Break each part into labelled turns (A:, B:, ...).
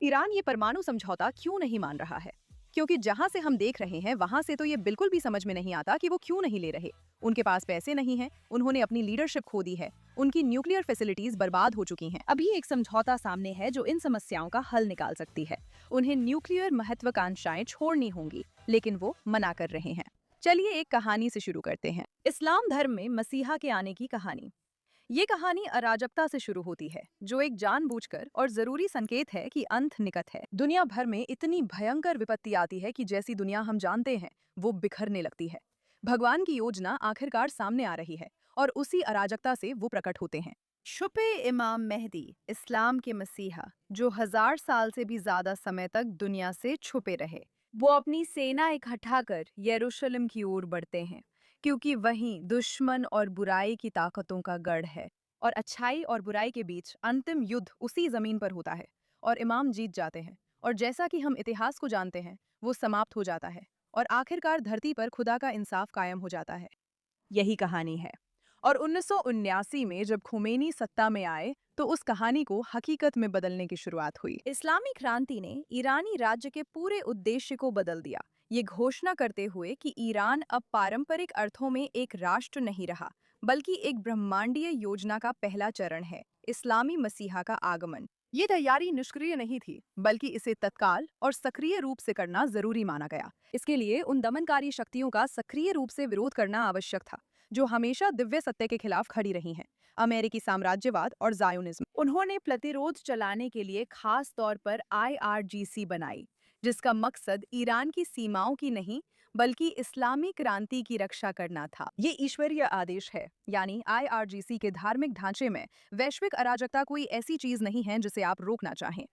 A: Iran ये परमाणु समझौता क्यों नहीं मान रहा है? क्योंकि जहां से हम देख रहे हैं वहां से तो ये बिल्कुल भी समझ में नहीं आता कि वो क्यों नहीं ले रहे। उनके पास पैसे नहीं हैं, उन्होंने अपनी लीडरशिप खो दी है, उनकी न्यूक्लियर फैसिलिटीज बर्बाद हो चुकी हैं। अभी एक समझौता सामने है जो इन समस्याओं का हल निकाल सकती है। उन्हें न्यूक्लियर महत्वाकांक्षाएं छोड़नी होंगी, लेकिन वो मना कर रहे हैं। चलिए एक कहानी से शुरू करते हैं। इस्लाम धर्म में मसीहा के आने की कहानी। ये कहानी अराजकता से शुरू होती है, जो एक जानबूझकर और जरूरी संकेत है कि अंत निकट है। दुनिया भर में इतनी भयंकर विपत्ति आती है कि जैसी दुनिया हम जानते हैं वो बिखरने लगती है। भगवान की योजना आखिरकार सामने आ रही है और उसी अराजकता से वो प्रकट होते हैं। छुपे इमाम मेहदी, इस्लाम के मसीहा, जो 1000 साल से भी ज्यादा समय तक दुनिया से छुपे रहे। वो अपनी सेना इकट्ठा कर यरूशलेम की ओर बढ़ते हैं, क्योंकि वहीं दुश्मन और बुराई की ताकतों का गढ़ है। और अच्छाई और बुराई के बीच अंतिम युद्ध उसी जमीन पर होता है और इमाम जीत जाते हैं। और जैसा कि हम इतिहास को जानते हैं, वो समाप्त हो जाता है और आखिरकार धरती पर खुदा का इंसाफ कायम हो जाता है। यही कहानी है। और 1979 में जब खुमैनी सत्ता में आए तो उस कहानी को हकीकत में बदलने की शुरुआत हुई। इस्लामी क्रांति ने ईरानी राज्य के पूरे उद्देश्य को बदल दिया, ये घोषणा करते हुए कि ईरान अब पारंपरिक अर्थों में एक राष्ट्र नहीं रहा, बल्कि एक ब्रह्मांडीय योजना का पहला चरण है, इस्लामी मसीहा का आगमन। ये तैयारी निष्क्रिय नहीं थी, बल्कि इसे तत्काल और सक्रिय रूप से करना जरूरी माना गया। इसके लिए उन दमनकारी शक्तियों का सक्रिय रूप से विरोध करना आवश्यक था, जो हमेशा दिव्य सत्य के खिलाफ खड़ी रही हैं, अमेरिकी साम्राज्यवाद और जायोनिज्म। उन्होंने प्रतिरोध चलाने के लिए खास तौर पर IRGC बनाई, जिसका मकसद ईरान की सीमाओं की नहीं बल्कि इस्लामी क्रांति की रक्षा करना था। ये ईश्वरीय आदेश है, यानी IRGC के धार्मिक ढांचे में वैश्विक अराजकता कोई ऐसी चीज नहीं है जिसे आप रोकना चाहें।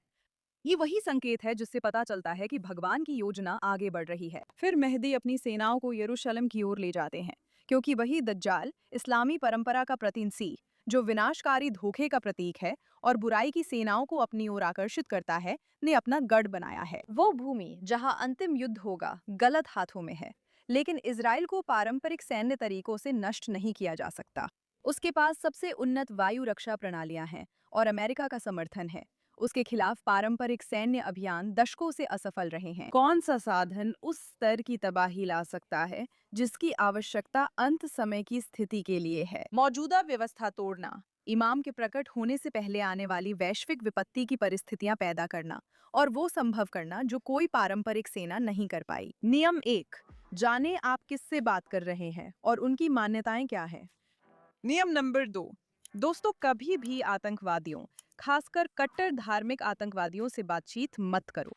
A: ये वही संकेत है जिससे पता चलता है कि भगवान की योजना आगे बढ़ रही है। फिर मेहदी अपनी सेनाओं को यरूशलेम की ओर ले जाते हैं, क्योंकि वही दज्जाल, इस्लामी परंपरा का प्रतिनिधि, जो विनाशकारी धोखे का प्रतीक है और बुराई की सेनाओं को अपनी ओर आकर्षित करता है, ने अपना गढ़ बनाया है। वो भूमि जहां अंतिम युद्ध होगा गलत हाथों में है, लेकिन इजराइल को पारंपरिक सैन्य तरीकों से नष्ट नहीं किया जा सकता। उसके पास सबसे उन्नत वायु रक्षा प्रणालियां हैं और अमेरिका का समर्थन है। उसके खिलाफ पारंपरिक सैन्य अभियान दशकों से असफल रहे हैं। कौन सा साधन उस स्तर की तबाही ला सकता है जिसकी आवश्यकता अंत समय की स्थिति के लिए है? मौजूदा व्यवस्था तोड़ना, इमाम के प्रकट होने से पहले आने वाली वैश्विक विपत्ति की परिस्थितियां पैदा करना और वो संभव करना जो कोई पारंपरिक सेना नहीं कर पाई। नियम 1, जाने आप किससे बात कर रहे हैं और उनकी मान्यताएं क्या हैं। नियम नंबर 2, दोस्तों कभी भी आतंकवादियों, खासकर कट्टर धार्मिक आतंकवादियों से बातचीत मत करो।